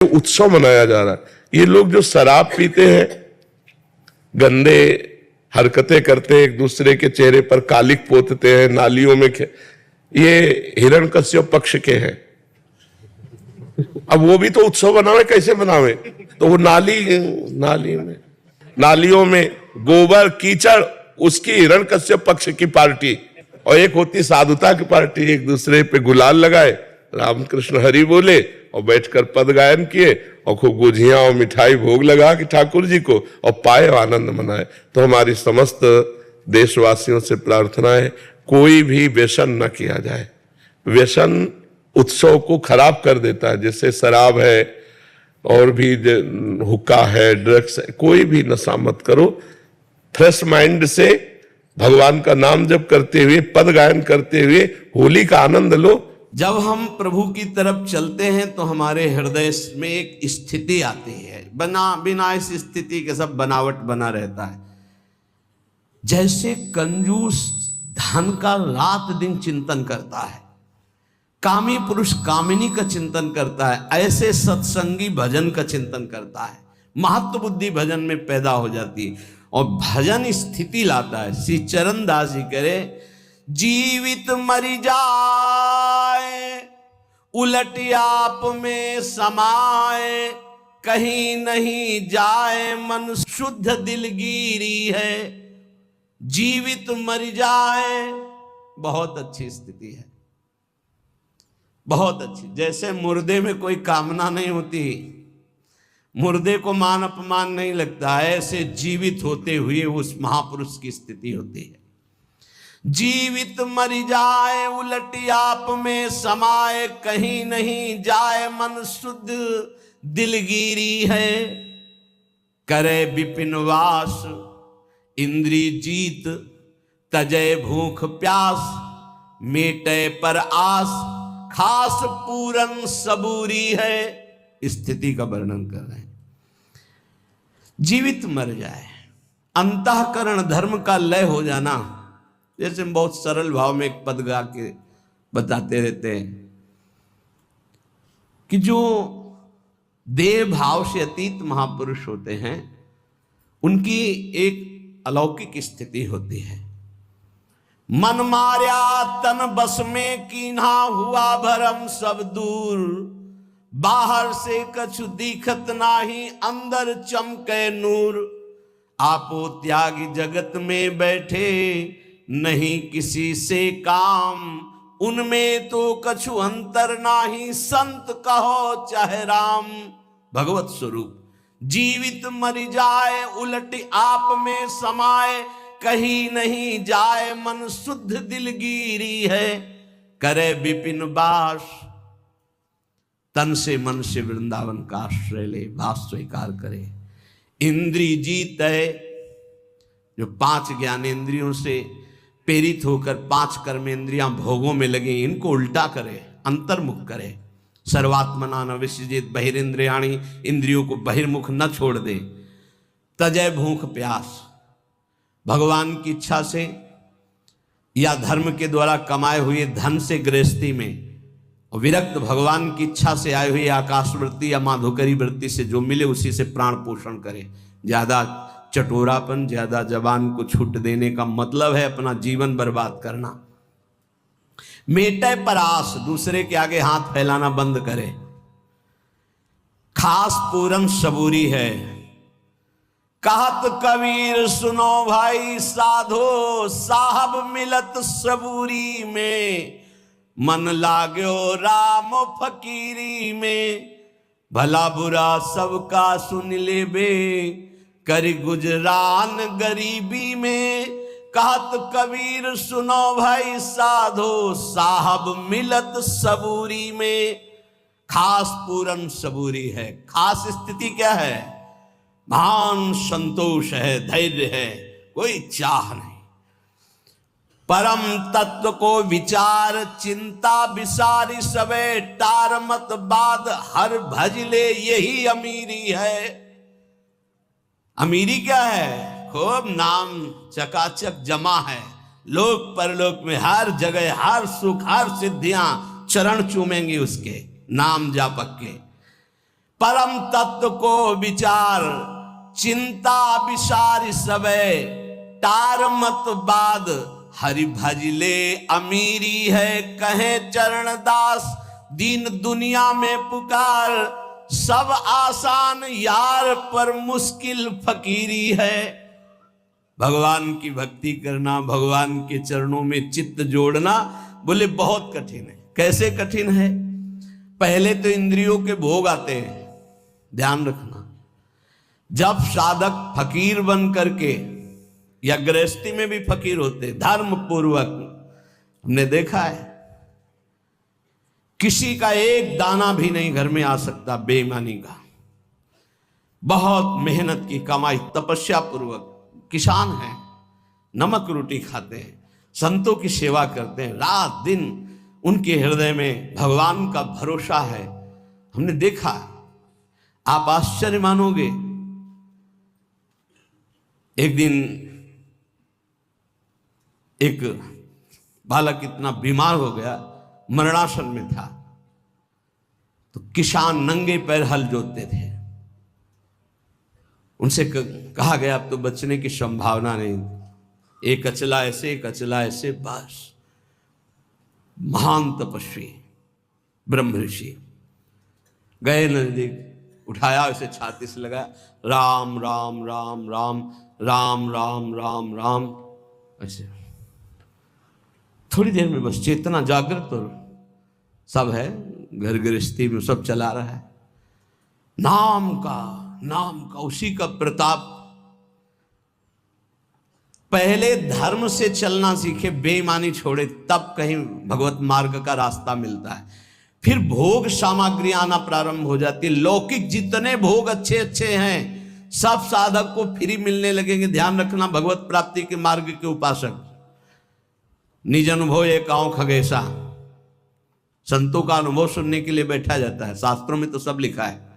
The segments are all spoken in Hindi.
उत्सव मनाया जा रहा है। ये लोग जो शराब पीते हैं, गंदे हरकतें करते हैं, एक दूसरे के चेहरे पर कालिक पोतते हैं, नालियों में ये हिरण्यकश्यप पक्ष के हैं। अब वो भी तो उत्सव बनावे, कैसे बनावे? तो वो नालियों में गोबर कीचड़, उसकी हिरण्यकश्यप पक्ष की पार्टी, और एक होती साधुता की पार्टी, एक दूसरे पे गुलाल लगाए, रामकृष्ण हरि बोले और बैठकर पद गायन किए और खूब गुझियां और मिठाई भोग लगा कि ठाकुर जी को, और पाए आनंद मनाए। तो हमारी समस्त देशवासियों से प्रार्थना है, कोई भी व्यसन न किया जाए। व्यसन उत्सव को खराब कर देता है, जैसे शराब है और भी हुक्का है, ड्रग्स है, कोई भी नशा मत करो। फ्रेश माइंड से भगवान का नाम जप करते हुए, पद गायन करते हुए होली का आनंद लो। जब हम प्रभु की तरफ चलते हैं तो हमारे हृदय में एक स्थिति आती है, बिना इस स्थिति के सब बनावट बना रहता है। जैसे कंजूस धन का रात दिन चिंतन करता है, कामी पुरुष कामिनी का चिंतन करता है, ऐसे सत्संगी भजन का चिंतन करता है। महत्व बुद्धि भजन में पैदा हो जाती है और भजन स्थिति लाता है। श्री चरण दास जी करे, जीवित मरि जाए उलट आप में समाए, कहीं नहीं जाए मन शुद्ध दिलगिरी है। जीवित मरि जाए बहुत अच्छी स्थिति है, बहुत अच्छी। जैसे मुर्दे में कोई कामना नहीं होती, मुर्दे को मान अपमान नहीं लगता है, ऐसे जीवित होते हुए उस महापुरुष की स्थिति होती है। जीवित मरि जाए उलट आप में समाए, कहीं नहीं जाए मन शुद्ध दिलगिरी है। करे विपिन वास इंद्री जीत, तजय भूख प्यास, मेटे पर आस, खास पूरन सबूरी है। स्थिति का वर्णन कर रहे हैं। जीवित मर जाए, अंतःकरण धर्म का लय हो जाना। जैसे हम बहुत सरल भाव में एक पद गा के बताते रहते हैं कि जो देह भाव से अतीत महापुरुष होते हैं, उनकी एक अलौकिक स्थिति होती है। मन मार्या तन बस में कीन्हा, हुआ भरम सब दूर, बाहर से कछु दिखत नाही, अंदर चमके नूर। आपो त्यागी जगत में बैठे, नहीं किसी से काम, उनमें तो कछु अंतर नाही, संत कहो चाहे राम। भगवत स्वरूप जीवित मरि जाए उलट आप में समाए, कहीं नहीं जाए मन शुद्ध दिलगिरी है। करे विपिन वास, तन से मन से वृंदावन का आश्रय ले, वास स्वीकार करे। इंद्री जीत है, जो 5 ज्ञानेंद्रियों से प्रेरित होकर 5 कर्मेंद्रियां भोगों में लगी, इनको उल्टा करे, अंतर्मुख करे। सर्वात्मना न विसृजेत बहिरेंद्रियाणि, इंद्रियों को बहिर्मुख न छोड़ दे। तजय भूख प्यास, भगवान की इच्छा से या धर्म के द्वारा कमाए हुए धन से गृहस्थी में, विरक्त भगवान की इच्छा से आए हुए आकाशवृत्ति या माधुकरी वृत्ति से जो मिले उसी से प्राण पोषण करे। ज्यादा चटोरापन, ज्यादा जबान को छूट देने का मतलब है अपना जीवन बर्बाद करना। मेटे पर आस, दूसरे के आगे हाथ फैलाना बंद करे। खास पूरन सबूरी है, कहत कबीर सुनो भाई साधो, साहब मिलत सबूरी में, मन लाग्यो राम फकीरी में। भला बुरा सबका सुन ले बे, कर गुजरान गरीबी में। कहत कबीर सुनो भाई साधो, साहब मिलत सबूरी में। खास पूरन सबूरी है, खास स्थिति क्या है? महान संतोष है, धैर्य है, कोई चाह नहीं। परम तत्व को विचार चिंता विसारी सबे, टार मत बाद हर भजले, यही अमीरी है। अमीरी क्या है? खूब नाम चकाचक जमा है, लोक परलोक में हर जगह हर सुख हर सिद्धियां चरण चूमेंगी उसके नाम जापक के। परम तत्व को विचार, चिंता विसार सबे, टार मत बाद, हरि भजले अमीरी है, कहे चरण दास, दीन दुनिया में पुकार, सब आसान यार पर मुश्किल फकीरी है। भगवान की भक्ति करना, भगवान के चरणों में चित्त जोड़ना, बोले बहुत कठिन है। कैसे कठिन है? पहले तो इंद्रियों के भोग आते हैं, ध्यान रखना। जब साधक फकीर बन करके, या गृहस्थी में भी फकीर होते, धर्म पूर्वक, हमने देखा है किसी का एक दाना भी नहीं घर में आ सकता बेईमानी का। बहुत मेहनत की कमाई, तपस्या पूर्वक, किसान हैं, नमक रोटी खाते हैं, संतों की सेवा करते हैं, रात दिन उनके हृदय में भगवान का भरोसा है। हमने देखा, आप आश्चर्य मानोगे। एक दिन एक बालक इतना बीमार हो गया, मरणासन में था, तो किसान नंगे पैर हल जोतते थे। उनसे कहा गया अब तो बचने की संभावना नहीं, एक अचला ऐसे, एक अचला ऐसे, बस। महान तपस्वी ब्रह्म ऋषि गए नजदीक, उठाया, उसे छाती से लगा, राम राम राम राम राम राम राम राम, ऐसे। थोड़ी देर में बस चेतना जागृत और सब है, घर गृहस्थी में सब चला रहा है, नाम का उसी का प्रताप। पहले धर्म से चलना सीखे, बेईमानी छोड़े, तब कहीं भगवत मार्ग का रास्ता मिलता है। फिर भोग सामग्री आना प्रारंभ हो जाती है। लौकिक जितने भोग अच्छे अच्छे हैं, सब साधक को फ्री मिलने लगेंगे। ध्यान रखना, भगवत प्राप्ति के मार्ग के उपासक। निज अनुभव एक आंव खगेसा, संतों का अनुभव सुनने के लिए बैठा जाता है। शास्त्रों में तो सब लिखा है।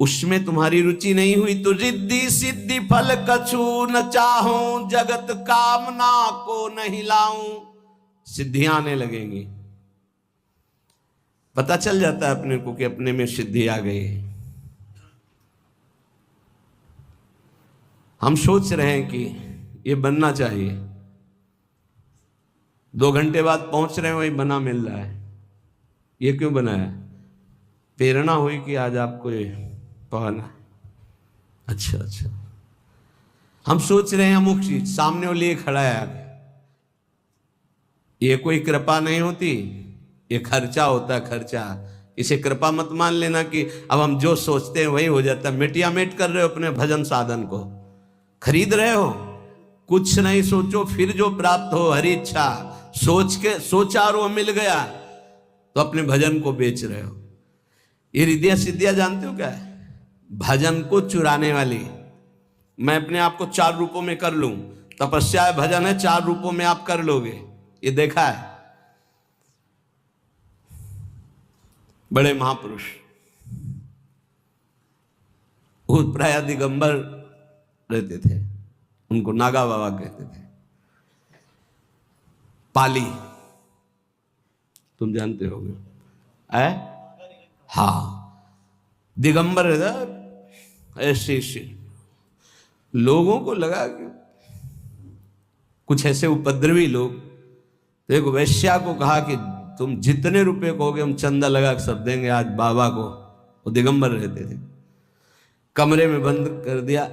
उसमें तुम्हारी रुचि नहीं हुई तो रिद्धि सिद्धि फल कछु न चाहूं, जगत कामना को नहीं लाऊं, सिद्धियां आने लगेंगी। पता चल जाता है अपने को कि अपने में सिद्धि आ गई है। हम सोच रहे हैं कि ये बनना चाहिए, 2 घंटे बाद पहुंच रहे हैं, वही बना मिल रहा है। ये क्यों बना है? प्रेरणा हुई कि आज आपको ये पाना। अच्छा, हम सोच रहे हैं अमुक चीज, सामने वो लिए खड़ा है आगे। ये कोई कृपा नहीं होती, ये खर्चा होता है, खर्चा। इसे कृपा मत मान लेना कि अब हम जो सोचते हैं वही हो जाता है। मिटिया मेट कर रहे हो अपने भजन साधन को, खरीद रहे हो। कुछ नहीं सोचो, फिर जो प्राप्त हो हरि इच्छा, सोच के सोचा और वो मिल गया, तो अपने भजन को बेच रहे हो। ये रिद्धियां सिद्धियां जानते हो क्या है? भजन को चुराने वाली। मैं अपने आप को 4 रूपों में कर लूं, तपस्या है, भजन है, 4 रूपों में आप कर लोगे। ये देखा है बड़े महापुरुष, भूत प्राय दिगंबर रहते थे, उनको नागा बाबा कहते थे। पाली तुम जानते होगे, हाँ, दिगंबर ऐसे लोगों को लगा कि कुछ ऐसे उपद्रवी लोग, तो एक वैश्या को कहा कि तुम जितने रुपए कहोगे हम चंदा लगा के सब देंगे आज बाबा को। वो दिगंबर रहते थे। कमरे में बंद कर दिया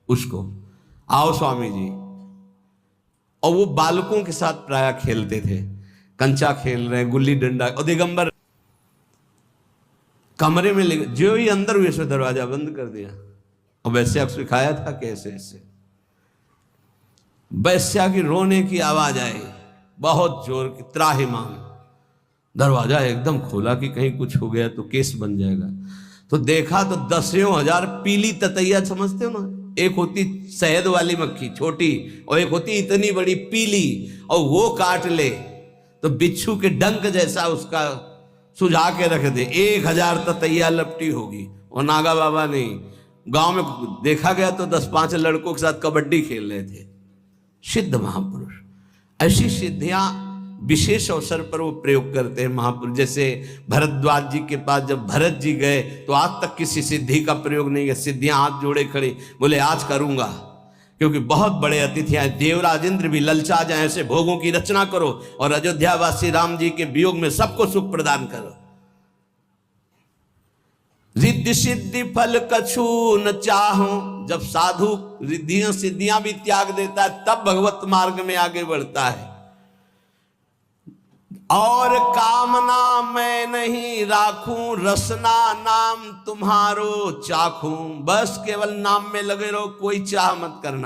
उसको, आओ स्वामी जी। और वो बालकों के साथ प्राय खेलते थे, कंचा खेल रहे हैं, गुल्ली डंडा, और दिगंबर कमरे में ले, जो ही अंदर हुए सो दरवाजा बंद कर दिया। और वैश्या को सिखाया था कैसे ऐसे। वैश्या की रोने की आवाज आई, बहुत जोर की, त्राहिमाम। दरवाजा एकदम खोला कि कहीं कुछ हो गया तो केस बन जाएगा। तो देखा तो 10,000 पीली ततैया, समझते हो ना, एक होती शहद वाली मक्खी छोटी, और एक होती इतनी बड़ी पीली, और वो काट ले तो बिच्छू के डंक जैसा उसका सुझा के रख दे, 1000 ततैया लपटी होगी। और नागा बाबा नहीं, गांव में देखा गया तो 10-5 लड़कों के साथ कबड्डी खेल रहे थे। सिद्ध महापुरुष, ऐसी सिद्धियां विशेष अवसर पर वो प्रयोग करते हैं महापुरुष। जैसे भरद्वाज जी के पास जब भरत जी गए तो आज तक किसी सिद्धि का प्रयोग नहीं किया। सिद्धियां हाथ जोड़े खड़े, बोले आज करूंगा, क्योंकि बहुत बड़े अतिथि आए। देवराज इंद्र भी ललचा जाए, ऐसे भोगों की रचना करो और अयोध्यावासी राम जी के वियोग में सबको सुख प्रदान करो। रिद्धि सिद्धि फल कछु न चाहो। जब साधु रिद्धियां सिद्धियां भी त्याग देता है तब भगवत मार्ग में आगे बढ़ता है। और कामना मैं नहीं राखूं, रसना नाम तुम्हारो चाखूं। बस केवल नाम में लगे रहो, कोई चाह मत करना।